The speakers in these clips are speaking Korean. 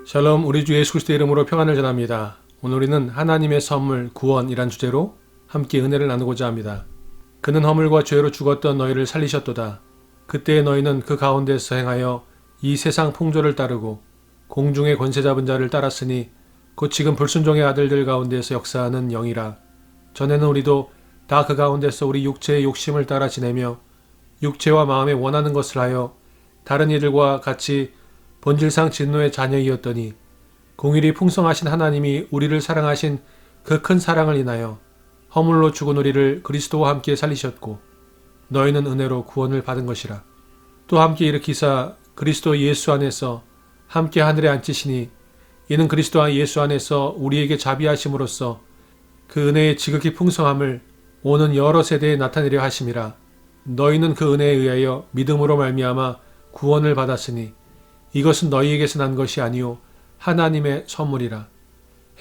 샬롬, 우리 주 예수 그리스도의 이름으로 평안을 전합니다. 오늘 우리는 하나님의 선물 구원이란 주제로 함께 은혜를 나누고자 합니다. 그는 허물과 죄로 죽었던 너희를 살리셨도다. 그때의 너희는 그 가운데서 행하여 이 세상 풍조를 따르고 공중의 권세 잡은 자를 따랐으니 곧 지금 불순종의 아들들 가운데서 역사하는 영이라. 전에는 우리도 다 그 가운데서 우리 육체의 욕심을 따라 지내며 육체와 마음에 원하는 것을 하여 다른 이들과 같이 본질상 진노의 자녀이었더니 공일이 풍성하신 하나님이 우리를 사랑하신 그 큰 사랑을 인하여 허물로 죽은 우리를 그리스도와 함께 살리셨고 너희는 은혜로 구원을 받은 것이라. 또 함께 일으키사 그리스도 예수 안에서 함께 하늘에 앉히시니 이는 그리스도와 예수 안에서 우리에게 자비하심으로써 그 은혜의 지극히 풍성함을 오는 여러 세대에 나타내려 하심이라. 너희는 그 은혜에 의하여 믿음으로 말미암아 구원을 받았으니 이것은 너희에게서 난 것이 아니요 하나님의 선물이라.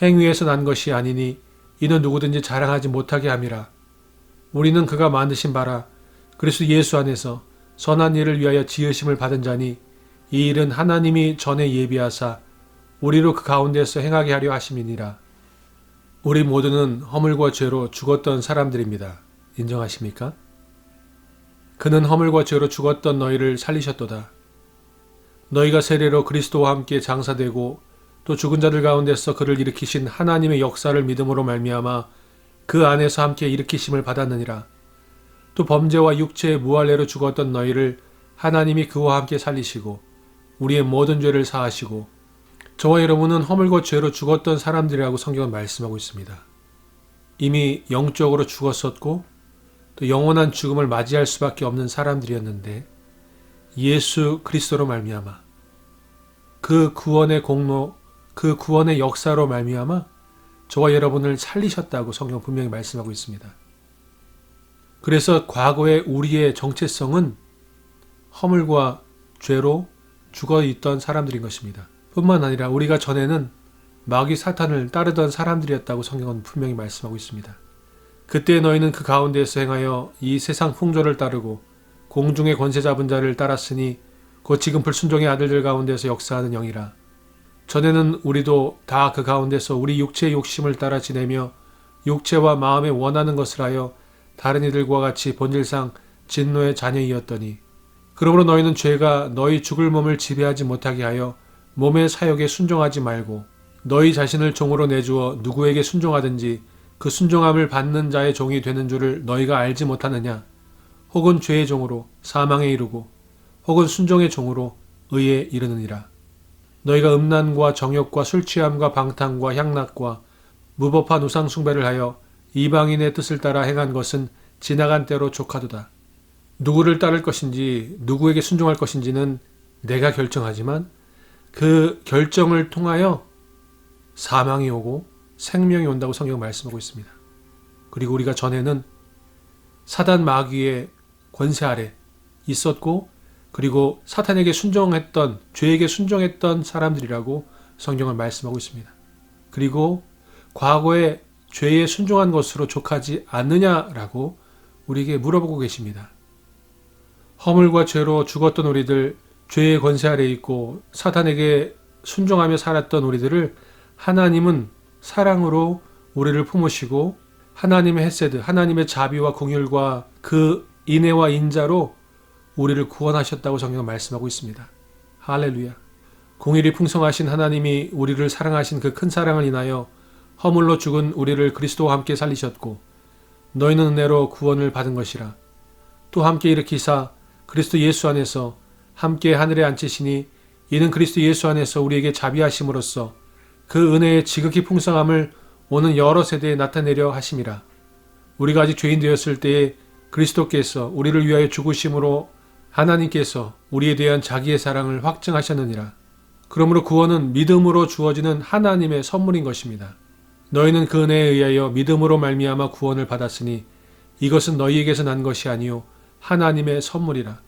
행위에서 난 것이 아니니 이는 누구든지 자랑하지 못하게 함이라. 우리는 그가 만드신 바라 그리스도 예수 안에서 선한 일을 위하여 지으심을 받은 자니 이 일은 하나님이 전에 예비하사 우리로 그 가운데서 행하게 하려 하심이니라. 우리 모두는 허물과 죄로 죽었던 사람들입니다. 인정하십니까? 그는 허물과 죄로 죽었던 너희를 살리셨도다. 너희가 세례로 그리스도와 함께 장사되고 또 죽은 자들 가운데서 그를 일으키신 하나님의 역사를 믿음으로 말미암아 그 안에서 함께 일으키심을 받았느니라. 또 범죄와 육체의 무할례로 죽었던 너희를 하나님이 그와 함께 살리시고 우리의 모든 죄를 사하시고 저와 여러분은 허물과 죄로 죽었던 사람들이라고 성경은 말씀하고 있습니다. 이미 영적으로 죽었었고 또 영원한 죽음을 맞이할 수밖에 없는 사람들이었는데 예수 그리스도로 말미암아 그 구원의 공로, 그 구원의 역사로 말미암아 저와 여러분을 살리셨다고 성경 분명히 말씀하고 있습니다. 그래서 과거의 우리의 정체성은 허물과 죄로 죽어 있던 사람들인 것입니다. 뿐만 아니라 우리가 전에는 마귀 사탄을 따르던 사람들이었다고 성경은 분명히 말씀하고 있습니다. 그때 너희는 그 가운데에서 행하여 이 세상 풍조를 따르고 공중의 권세 잡은 자를 따랐으니 곧 지금 불순종의 아들들 가운데서 역사하는 영이라. 전에는 우리도 다 그 가운데서 우리 육체의 욕심을 따라 지내며 육체와 마음에 원하는 것을 하여 다른 이들과 같이 본질상 진노의 자녀이었더니 그러므로 너희는 죄가 너희 죽을 몸을 지배하지 못하게 하여 몸의 사욕에 순종하지 말고 너희 자신을 종으로 내주어 누구에게 순종하든지 그 순종함을 받는 자의 종이 되는 줄을 너희가 알지 못하느냐. 혹은 죄의 종으로 사망에 이르고 혹은 순종의 종으로 의에 이르느니라. 너희가 음란과 정욕과 술취함과 방탕과 향락과 무법한 우상 숭배를 하여 이방인의 뜻을 따라 행한 것은 지나간 때로 족하도다. 누구를 따를 것인지 누구에게 순종할 것인지는 내가 결정하지만 그 결정을 통하여 사망이 오고 생명이 온다고 성경은 말씀하고 있습니다. 그리고 우리가 전에는 사단 마귀의 권세 아래 있었고 그리고 사탄에게 순종했던 죄에게 순종했던 사람들이라고 성경은 말씀하고 있습니다. 그리고 과거에 죄에 순종한 것으로 족하지 않느냐라고 우리에게 물어보고 계십니다. 허물과 죄로 죽었던 우리들, 죄의 권세 아래 있고 사탄에게 순종하며 살았던 우리들을 하나님은 사랑으로 우리를 품으시고 하나님의 헤세드, 하나님의 자비와 공율과 그 인애와 인자로 우리를 구원하셨다고 성경은 말씀하고 있습니다. 할렐루야. 공일이 풍성하신 하나님이 우리를 사랑하신 그 큰 사랑을 인하여 허물로 죽은 우리를 그리스도와 함께 살리셨고 너희는 은혜로 구원을 받은 것이라. 또 함께 일으키사 그리스도 예수 안에서 함께 하늘에 앉히시니 이는 그리스도 예수 안에서 우리에게 자비하심으로써 그 은혜의 지극히 풍성함을 오는 여러 세대에 나타내려 하심이라. 우리가 아직 죄인 되었을 때에 그리스도께서 우리를 위하여 죽으심으로 하나님께서 우리에 대한 자기의 사랑을 확증하셨느니라. 그러므로 구원은 믿음으로 주어지는 하나님의 선물인 것입니다. 너희는 그 은혜에 의하여 믿음으로 말미암아 구원을 받았으니 이것은 너희에게서 난 것이 아니요 하나님의 선물이라.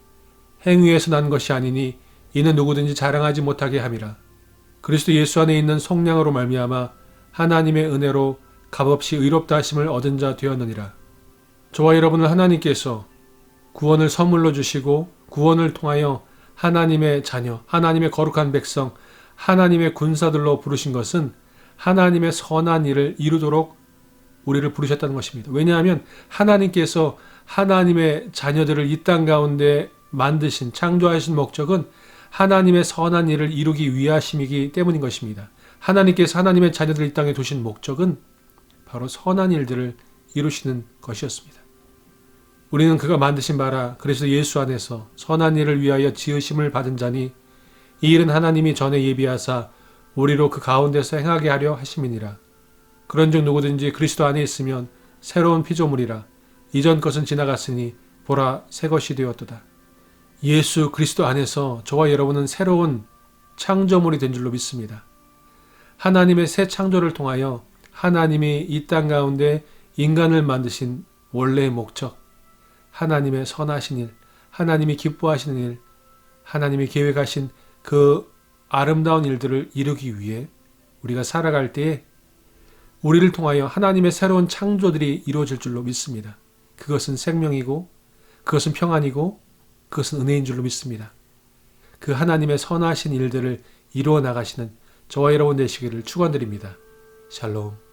행위에서 난 것이 아니니 이는 누구든지 자랑하지 못하게 함이라. 그리스도 예수 안에 있는 속량으로 말미암아 하나님의 은혜로 값없이 의롭다 하심을 얻은 자 되었느니라. 저와 여러분을 하나님께서 구원을 선물로 주시고 구원을 통하여 하나님의 자녀, 하나님의 거룩한 백성, 하나님의 군사들로 부르신 것은 하나님의 선한 일을 이루도록 우리를 부르셨다는 것입니다. 왜냐하면 하나님께서 하나님의 자녀들을 이 땅 가운데 만드신, 창조하신 목적은 하나님의 선한 일을 이루기 위하심이기 때문인 것입니다. 하나님께서 하나님의 자녀들을 이 땅에 두신 목적은 바로 선한 일들을 이루시는 것이었습니다. 우리는 그가 만드신 바라 그래서 예수 안에서 선한 일을 위하여 지으심을 받은 자니 이 일은 하나님이 전에 예비하사 우리로 그 가운데서 행하게 하려 하심이니라. 그런즉 누구든지 그리스도 안에 있으면 새로운 피조물이라. 이전 것은 지나갔으니 보라 새 것이 되었도다. 예수 그리스도 안에서 저와 여러분은 새로운 창조물이 된 줄로 믿습니다. 하나님의 새 창조를 통하여 하나님이 이 땅 가운데 인간을 만드신 원래의 목적, 하나님의 선하신 일, 하나님이 기뻐하시는 일, 하나님이 계획하신 그 아름다운 일들을 이루기 위해 우리가 살아갈 때에 우리를 통하여 하나님의 새로운 창조들이 이루어질 줄로 믿습니다. 그것은 생명이고 그것은 평안이고 그것은 은혜인 줄로 믿습니다. 그 하나님의 선하신 일들을 이루어 나가시는 저와 여러분 되시기를 축원드립니다. 샬롬.